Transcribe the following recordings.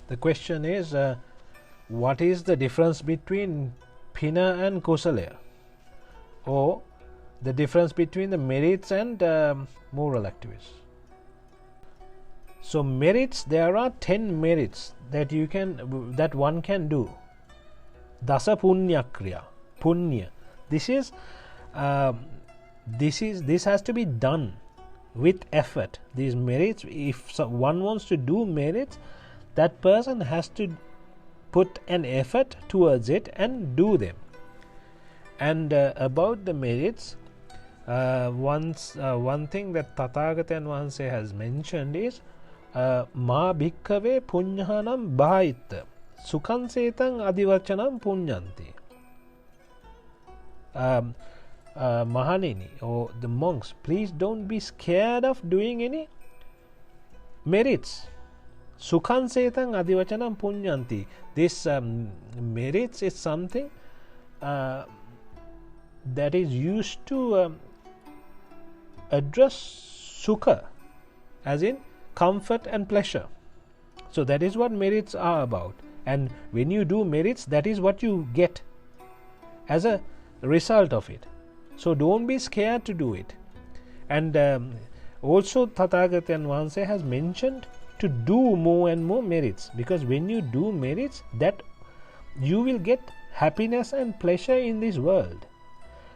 The question is, what is the difference between Pina and Kusalaya, or the difference between the merits and moral activities? So merits, there are 10 merits that one can do. Dasa punya kriya, punya. This has to be done with effort. These merits, if one wants to do merits, that person has to put an effort towards it and do them. And about the merits, one thing that Tathagatan Vahanse has mentioned is Ma bhikkhave punnyanam bhaita sukhan setan adivachanam punyanti. Mahanini, or the monks, please don't be scared of doing any merits. Sukhan setan adivachanam punyanti. This merits is something that is used to address sukha, as in comfort and pleasure. So that is what merits are about. And when you do merits, that is what you get as a result of it. So don't be scared to do it. And also Tathagatan Vahanse has mentioned to do more and more merits, because when you do merits, that you will get happiness and pleasure in this world.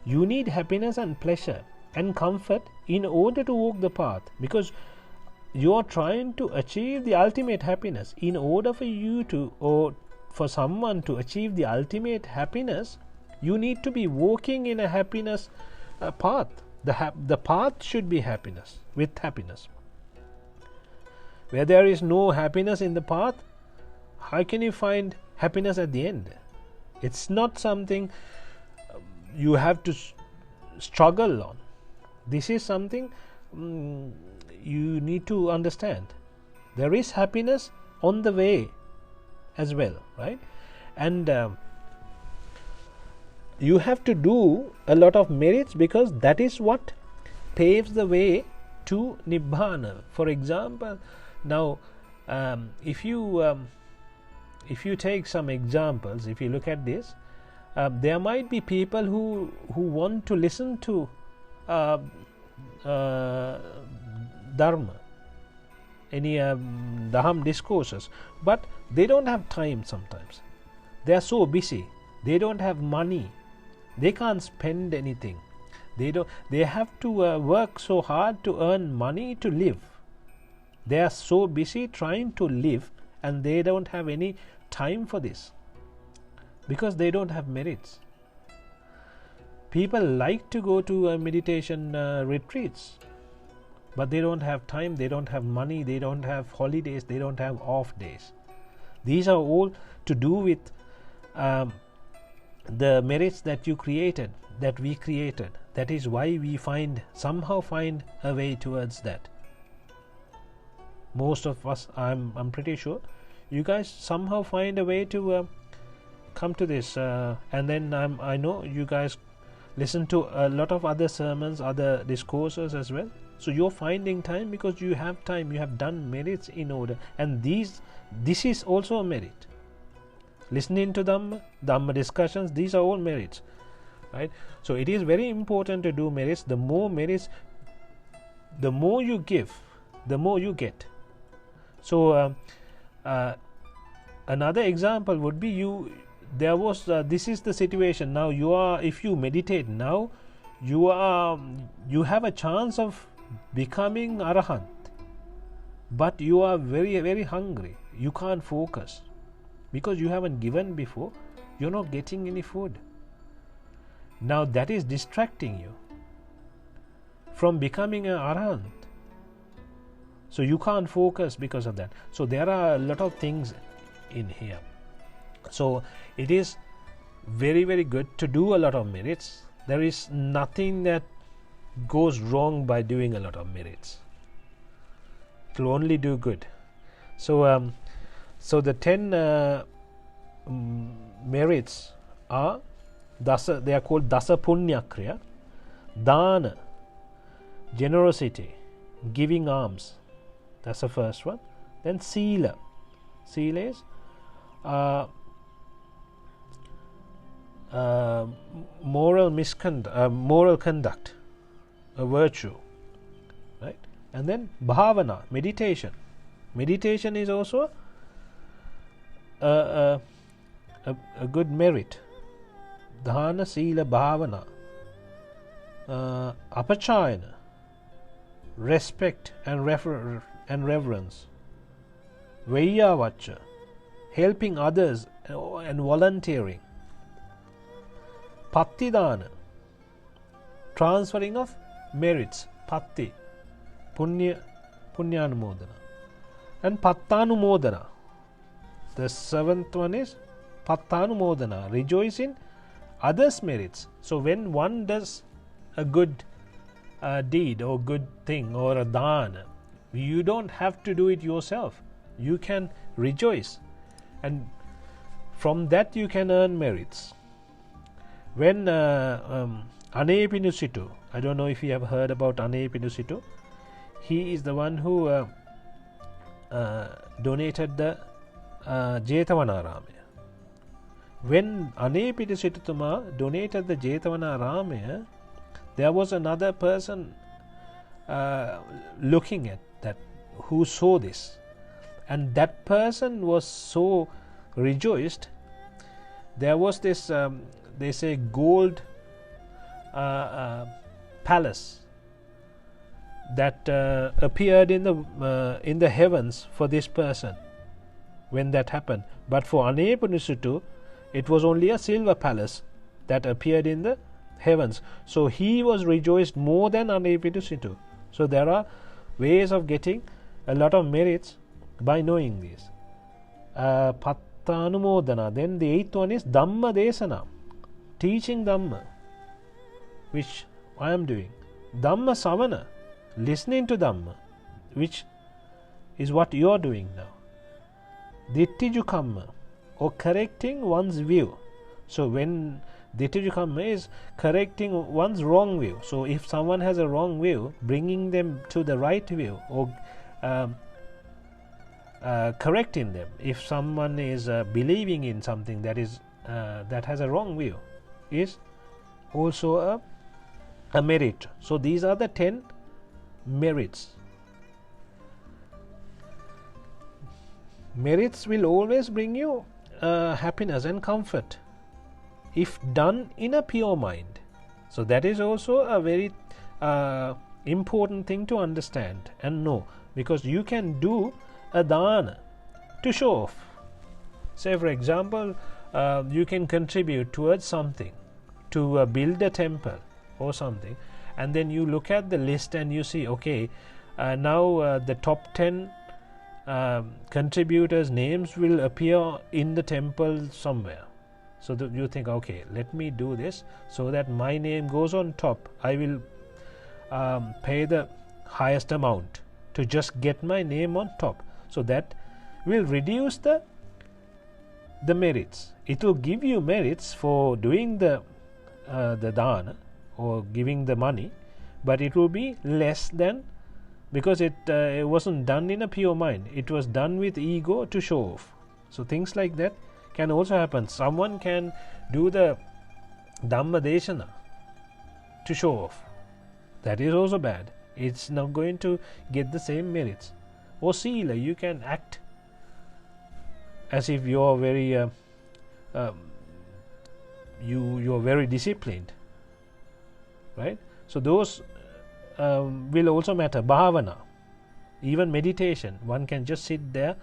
You need happiness and pleasure and comfort in order to walk the path, because you are trying to achieve the ultimate happiness. In order for you to, or for someone to achieve the ultimate happiness, you need to be walking in a happiness path. The path should be happiness, with happiness. Where there is no happiness in the path, how can you find happiness at the end? It's not something you have to struggle on. This is something you need to understand. There is happiness on the way as well, right? And you have to do a lot of merits, because that is what paves the way to Nibbhana. For example, now if you take some examples, if you look at this, there might be people who want to listen to Dharma, any Dhamma discourses, but they don't have time sometimes. They are so busy. They don't have money. They can't spend anything. They have to work so hard to earn money to live. They are so busy trying to live, and they don't have any time for this, because they don't have merits. People like to go to meditation retreats, but they don't have time, they don't have money, they don't have holidays, they don't have off days. These are all to do with the merits that you created, that we created. That is why we somehow find a way towards that. Most of us, I'm pretty sure, you guys somehow find a way to come to this, and then I know you guys listen to a lot of other sermons, other discourses as well. So you're finding time because you have time, you have done merits in order, and this is also a merit. Listening to Dhamma discussions, these are all merits, right? So it is very important to do merits. The more merits, the more you give, the more you get. So another example would be this is the situation now. If you meditate now, you have a chance of becoming arahant, but you are very, very hungry. You can't focus because you haven't given before. You're not getting any food. Now that is distracting you from becoming an arahant. So you can't focus because of that. So there are a lot of things in here. So it is very, very good to do a lot of merits. There is nothing that goes wrong by doing a lot of merits. It will only do good. So the 10 merits are they are called dasa punya kriya: dana, generosity, giving alms. That's the first one. Then sila. Sila is moral conduct, a virtue, right? And then bhavana, meditation. Meditation is also a good merit. Dana, sila, bhavana, apachayana, respect and reverence, vaiyavacha, helping others and volunteering, pattidana, transferring of merits, patti, punyanumodana, and pattanumodana. The seventh one is pattanumodana, rejoice in others' merits. So when one does a good deed or good thing or a dana, you don't have to do it yourself. You can rejoice, and from that you can earn merits. When Anepinusitu, I don't know if you have heard about Anepinusitu, he is the one who donated the Jetavanarama. When Anepinusitu donated the Jetavanarama, there was another person looking at that, who saw this, and that person was so rejoiced. There was this they say gold palace that appeared in the heavens for this person when that happened, but for Anepinusitu it was only a silver palace that appeared in the heavens. So he was rejoiced more than Anepinusitu. So there are ways of getting a lot of merits by knowing this. Pattanumodana. Then the eighth one is Dhamma Desana, teaching Dhamma, which I am doing. Dhamma Savana, listening to Dhamma, which is what you are doing now. Dittijukamma, or correcting one's view. So when Dittijukamma is correcting one's wrong view. So if someone has a wrong view, bringing them to the right view, or correcting them. If someone is believing in something that is that has a wrong view, is also a merit. So these are the 10 merits. Merits will always bring you happiness and comfort if done in a pure mind. So that is also a very important thing to understand and know, because you can do a dana to show off. Say for example, you can contribute towards something, to build a temple or something, and then you look at the list and you see, okay, now the top 10 contributors' names will appear in the temple somewhere. So that you think, okay, let me do this so that my name goes on top. I will pay the highest amount to just get my name on top. So that will reduce the merits. It will give you merits for doing the dana or giving the money, but it will be less than, because it wasn't done in a pure mind. It was done with ego to show off. So things like that can also happen. Someone can do the Dhamma Desana to show off. That is also bad. It's not going to get the same merits. Or Sila, you can act as if you are very you are very disciplined, right? So those will also matter. Bhavana, even meditation, one can just sit there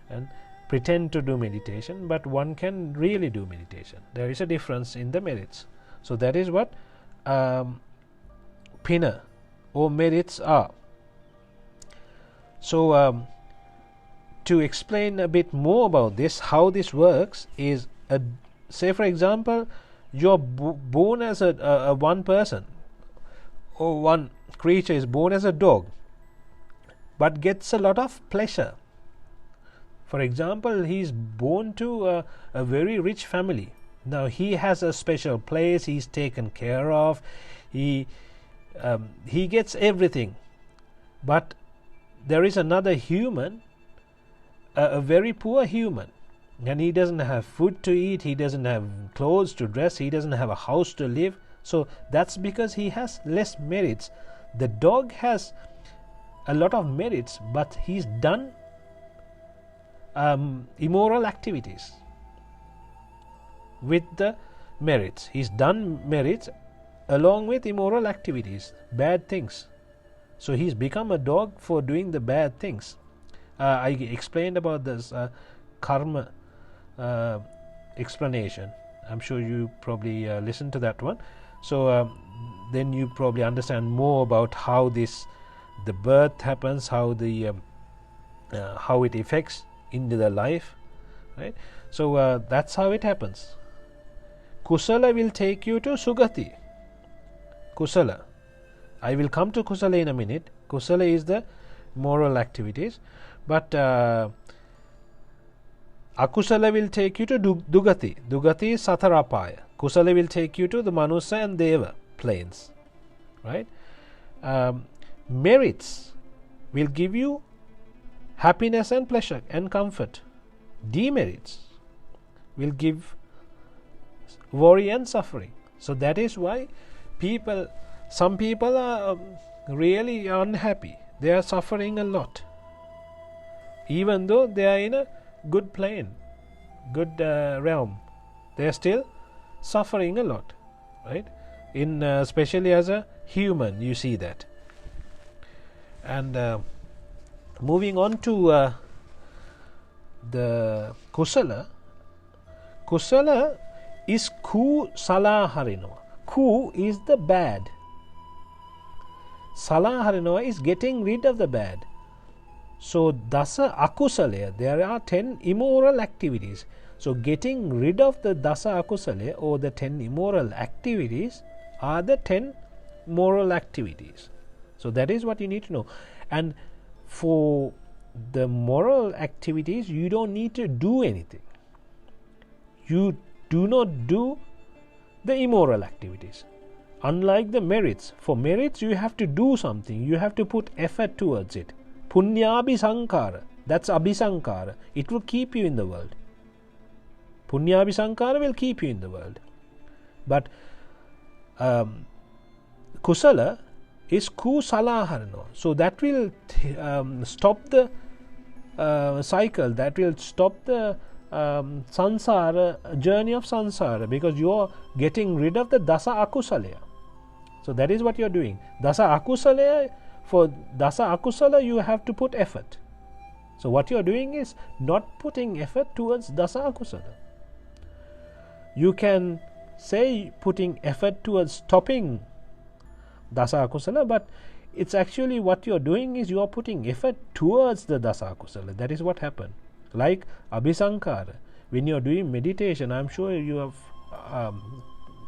and pretend to do meditation, but one can really do meditation. There is a difference in the merits. So that is what Pina or merits are. So to explain a bit more about this, how this works is, say for example, you're born as a one person, or one creature is born as a dog, but gets a lot of pleasure. For example, he is born to a very rich family. Now he has a special place, he is taken care of, he gets everything. But there is another human a very poor human, and he doesn't have food to eat, he doesn't have clothes to dress, he doesn't have a house to live. So that's because he has less merits. The dog has a lot of merits, but he's done immoral activities with the merits. He's done merits along with immoral activities, bad things. So he's become a dog for doing the bad things. I explained about this karma explanation. I'm sure you probably listened to that one. So then you probably understand more about how the birth happens, how it affects into the life, right? So that's how it happens. Kusala will take you to Sugati. Kusala. I will come to Kusala in a minute. Kusala is the moral activities, but Akusala will take you to Dugati. Dugati is Satarapaya. Kusala will take you to the Manusa and Deva planes, right? Merits will give you happiness and pleasure and comfort. Demerits will give worry and suffering. So that is why some people are really unhappy. They are suffering a lot, even though they are in a good plane, good realm. They are still suffering a lot, right? In especially as a human, you see that. And moving on to the Kusala. Kusala is Kusalaya. Ku is the bad. Salaya is getting rid of the bad. So Dasa Akusalaya, there are 10 immoral activities. So getting rid of the Dasa Akusalaya, or the 10 immoral activities, are the 10 moral activities. So that is what you need to know. And for the moral activities, you don't need to do anything. You do not do the immoral activities. Unlike the merits, for merits you have to do something, you have to put effort towards it. Punyabhisankara, that's abhisankara, it will keep you in the world. Punyabhisankara will keep you in the world. But Kusala is Kusalaya. So that will stop the cycle, that will stop the sansara, journey of sansara, because you are getting rid of the Dasa Akusalaya. So that is what you are doing. Dasa Akusalaya, for Dasa Akusala you have to put effort. So what you are doing is not putting effort towards Dasa Akusala. You can say putting effort towards stopping Dasa Akusala, but it's actually what you are doing is you are putting effort towards the Dasa Akusala. That is what happened. Like Abhisankara, when you are doing meditation, I am sure you have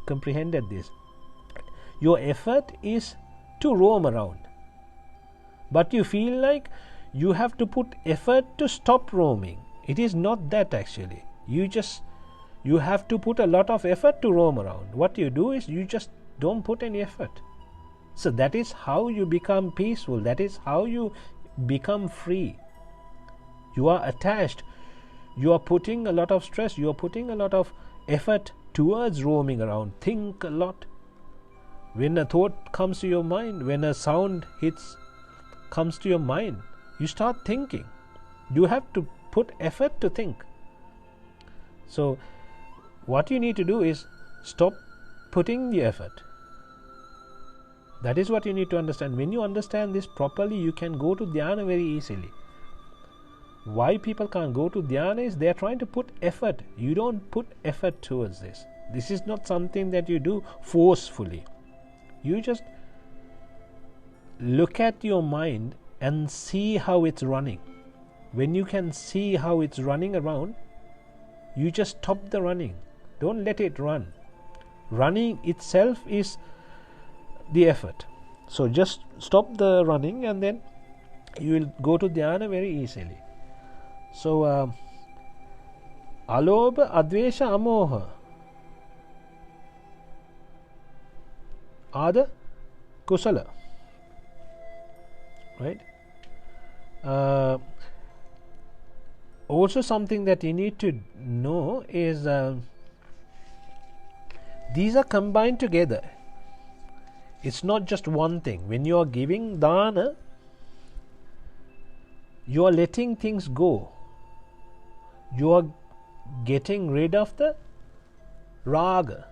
comprehended this. Your effort is to roam around, but you feel like you have to put effort to stop roaming. It is not that actually. You have to put a lot of effort to roam around. What you do is you just don't put any effort. So that is how you become peaceful. That is how you become free. You are attached. You are putting a lot of stress. You are putting a lot of effort towards roaming around. Think a lot. When a thought comes to your mind, when a sound comes to your mind, you start thinking. You have to put effort to think. So what you need to do is stop putting the effort. That is what you need to understand. When you understand this properly, you can go to dhyana very easily. Why people can't go to dhyana is they are trying to put effort. You don't put effort towards this. This is not something that you do forcefully. You just look at your mind and see how it's running. When you can see how it's running around, you just stop the running. Don't let it run. Running itself is the effort. So just stop the running and then you will go to dhyana very easily. So alobha, advesha, amoha are the kusala, right? also something that you need to know is these are combined together. It's not just one thing. When you are giving dana, you are letting things go. You are getting rid of the raga,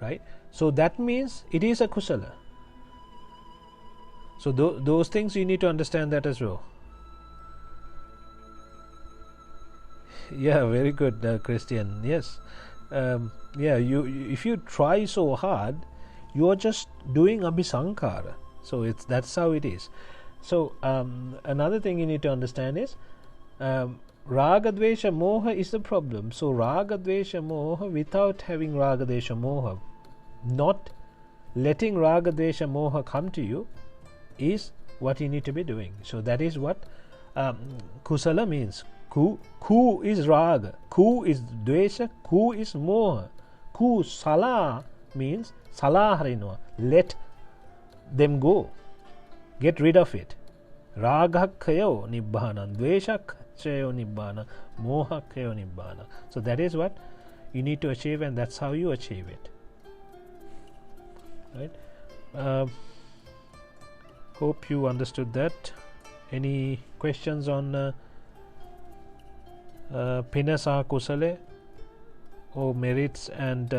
right? So that means it is a kusala. So those things you need to understand that as well. Yeah, very good, Christian. Yes, yeah. If you try so hard, you are just doing abhisankara. So that's how it is. So another thing you need to understand is raga dvesha moha is the problem. So raga dvesha moha, without having raga dvesha moha, not letting raga dvesha moha come to you, is what you need to be doing. So that is what kusala means. Ku is raga, ku is dvesha, ku is moha. Kusala means salaharinwa, let them go, get rid of it. Ragakhayo nibbhana, dveshakhayo nibbhana, mohakhayo nibbhana. So that is what you need to achieve, and that's how you achieve it, right? Hope you understood that. Any questions on Pina saha kusala, or merits and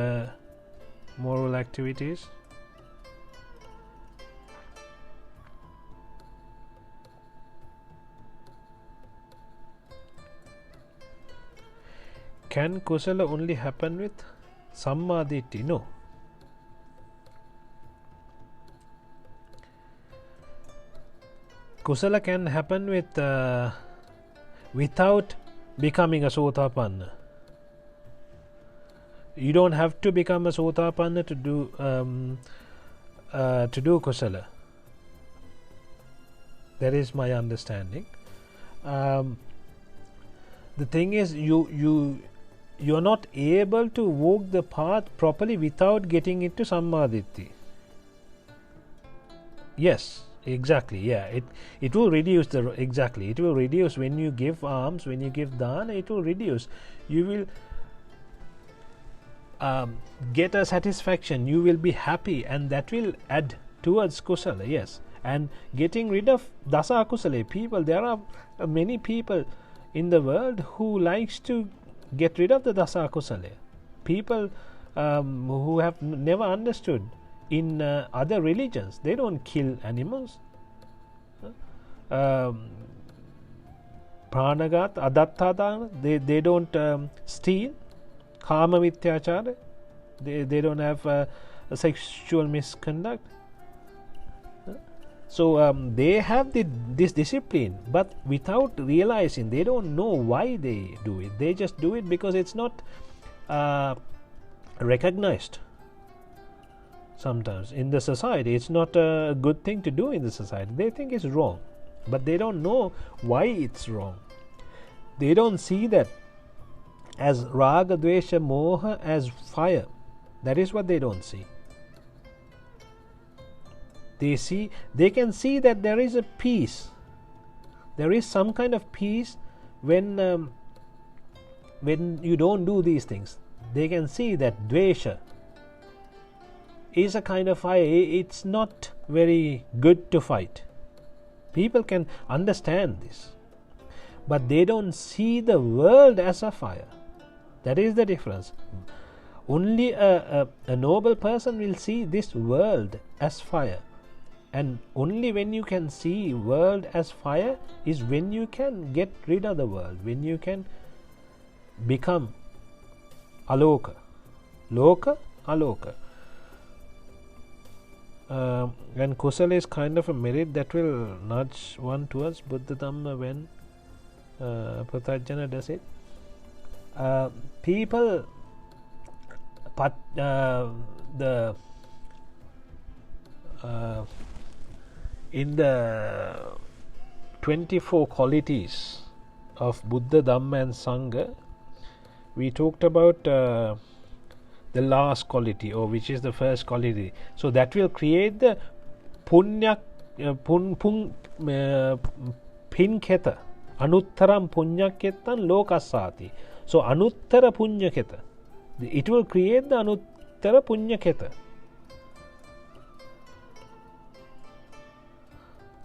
moral activities? Can kusala only happen with sammaditi? No. Kusala can happen with without becoming a sotapanna. You don't have to become a sotapanna to do kusala. That is my understanding. The thing is, you are not able to walk the path properly without getting into sammaditi. Yes, exactly. Yeah, it will reduce it will reduce when you give alms, when you give dana. It will reduce. You will get a satisfaction. You will be happy, and that will add towards kusala. Yes, and getting rid of dasa kusala people. There are many people in the world who likes to get rid of the dasa kusala. People who have never understood. In other religions, they don't kill animals. Pranagat, adattadana, they don't steal. Kama mityachara, they don't have sexual misconduct. So they have this discipline, but without realizing, they don't know why they do it. They just do it because it's not recognized. Sometimes in the society, it's not a good thing to do in the society. They think it's wrong, but they don't know why it's wrong. They don't see that as raga, dvesha, moha as fire. That is what they don't see. They can see that there is a peace. There is some kind of peace when you don't do these things. They can see that dvesha is a kind of fire. It's not very good to fight. People can understand this, but they don't see the world as a fire. That is the difference. Only a noble person will see this world as fire, and only when you can see world as fire is when you can get rid of the world, when you can become aloka, loka, aloka. And kusala is kind of a merit that will nudge one towards Buddha Dhamma when Pratajana does it. People, in the 24 qualities of Buddha, Dhamma and Sangha, we talked about the last quality, or which is the first quality. So that will create the punya pinketa, Anuttaram punyakettan lokasati. So anuttara punyaketa, it will create the anuttara punyaketa.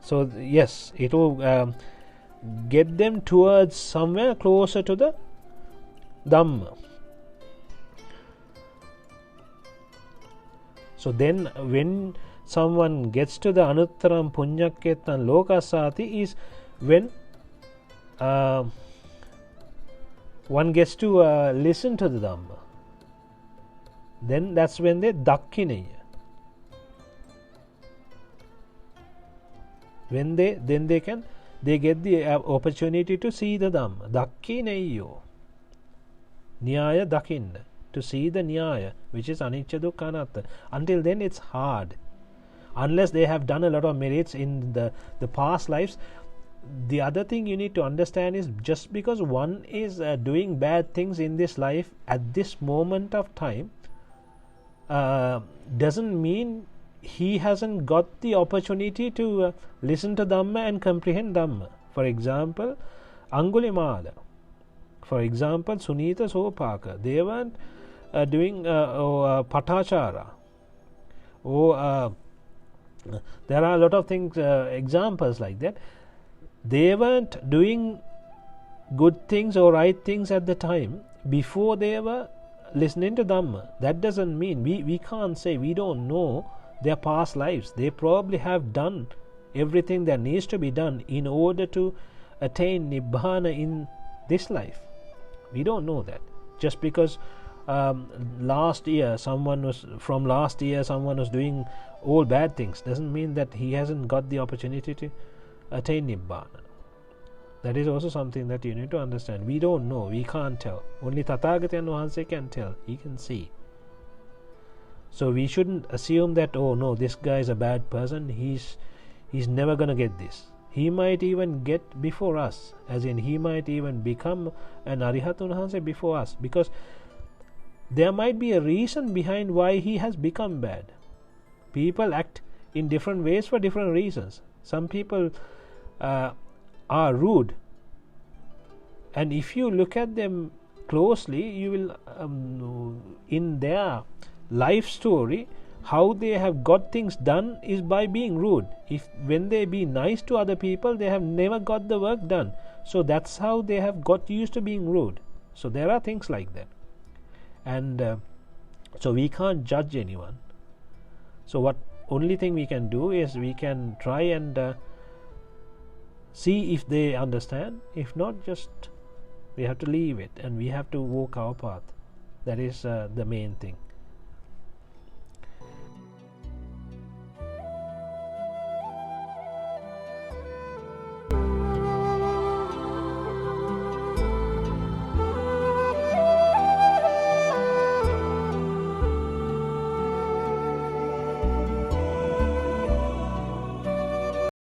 So yes, it will get them towards somewhere closer to the Dhamma. So then when someone gets to the anuttaram punyakettan lokasati is when one gets to listen to the Dhamma. Then that's when they dakkineya. When they get the opportunity to see the Dhamma. Dakkineyo. Nyaya dakinna. To see the Nyaya, which is anicca dukkha anatta. Until then it's hard. Unless they have done a lot of merits in the past lives. The other thing you need to understand is just because one is doing bad things in this life at this moment of time doesn't mean he hasn't got the opportunity to listen to Dhamma and comprehend Dhamma. For example, Angulimala. For example, Sunita Sopaka. They weren't doing Patachara. There are a lot of things, examples like that. They weren't doing good things or right things at the time before they were listening to Dhamma. That doesn't mean we can't say we don't know their past lives. They probably have done everything that needs to be done in order to attain Nibbhana in this life. We don't know that. Just because last year someone was doing all bad things doesn't mean that he hasn't got the opportunity to attain Nibbhana. That is also something that you need to understand. We don't know, we can't tell. Only Tathagatayan Wahanse can tell, he can see. So we shouldn't assume that, oh no, this guy is a bad person, he's never gonna get this. He might even get before us, as in he might even become an Arihatun Wahanse before us, because there might be a reason behind why he has become bad. People act in different ways for different reasons. Some people are rude, and if you look at them closely, you will in their life story, how they have got things done is by being rude. When they be nice to other people, they have never got the work done. So that's how they have got used to being rude. So there are things like that, and so we can't judge anyone. So what only thing we can do is we can try and see if they understand. If not, just we have to leave it and we have to walk our path. That is the main thing.